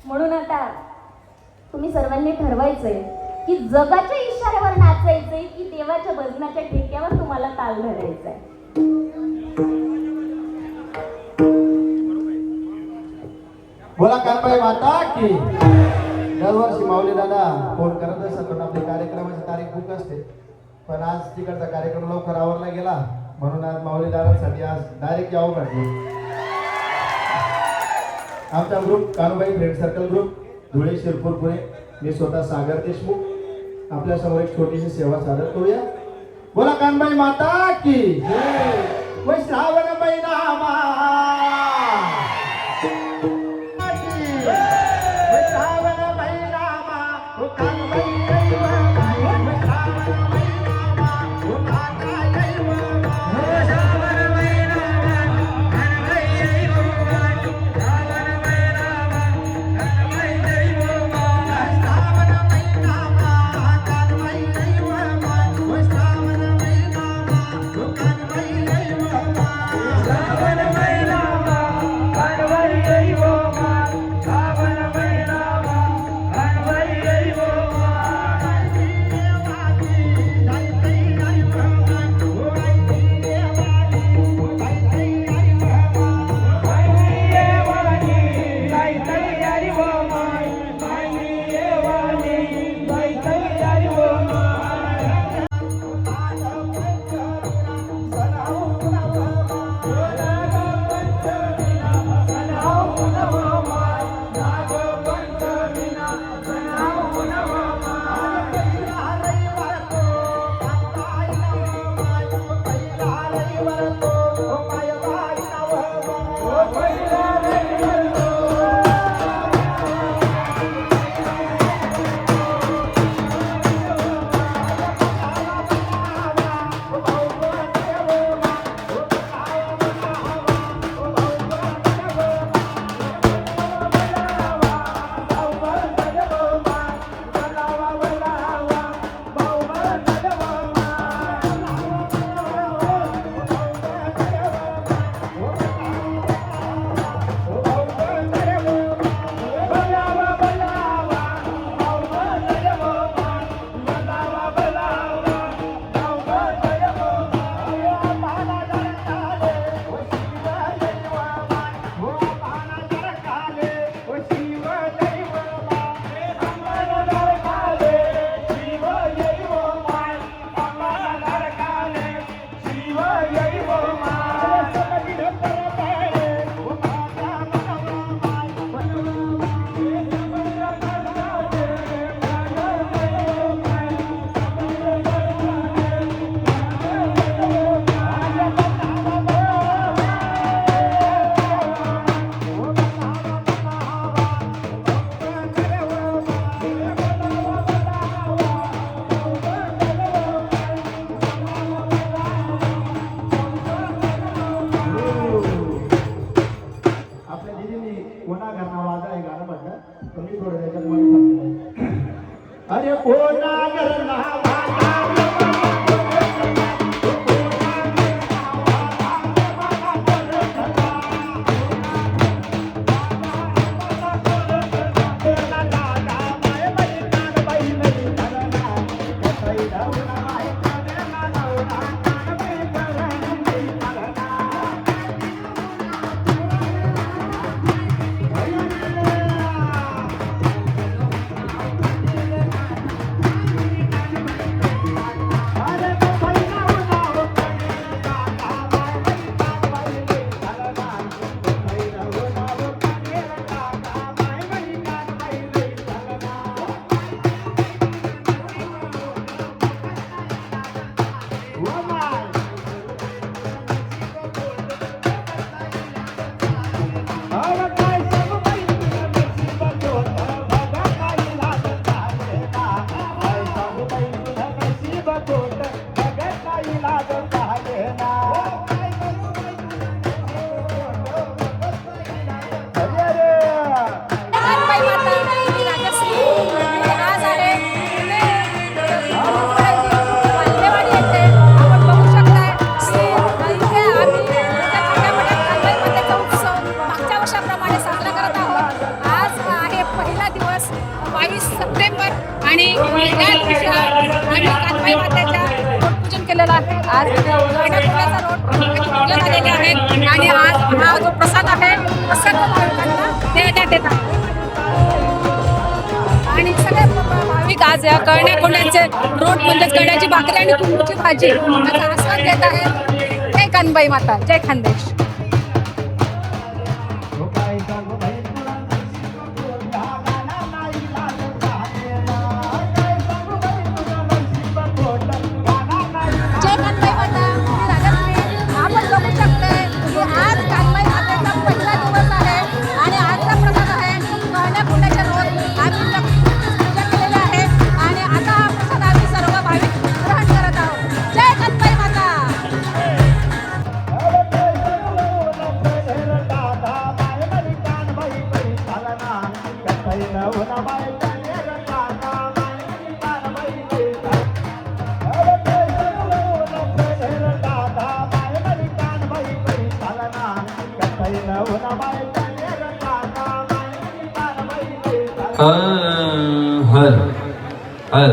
म्हणून आता तुम्ही सर्वांनी ठरवायचंय की जगाच्या इशाऱ्यावर नाचायचंय की देवाच्या भजनाच्या ठेक्यावर तुम्हाला ताल धरायचाय. बोला कानबाई माता की. दरवर्षी माऊली दादा फोन करत असतात पण आपल्या कार्यक्रमाची तारीख बुक असते, पण आज तिकडचा कार्यक्रम लवकर आवरला गेला म्हणून आज माऊली दादासाठी आज डायरेक्ट यावं वाटलं. आमचा group Kanbai friend circle group Dhule Shirpur Pune, मी स्वतः सागर देशमुख आपल्या समोर एक छोटीशी सेवा सादर करूया. बोला कानबाई माता की. श्रावण महिना मातेच्या पूजन केलेलं आहे. आज गणेशपुराचा रोड पूजन झालेले आहे आणि आज हा जो प्रसाद आहे सर्व भाविकांना देण्यात येत आहे. आणि सगळे भाविक आज या कळण्याकोंड्यांचे रोड म्हणजेच कळण्याची भाकरी आणि तुंबूची भाजी याचा आस्वाद घेत आहे. जय कानबाई माता, जय खानदेश. जय कानबाई माता. आपण बघू शकते की आज कानबाई मातेचा पहिला दिवस आहे आणि आजचा प्रसाद आहे कळण्याकोंड्याच्या रोड. आम्ही पूजा केलेली आहे आणि आता हा प्रसाद आम्ही सर्व भाविक ग्रहण करत आहोत. जय कानबाई माता. हर हर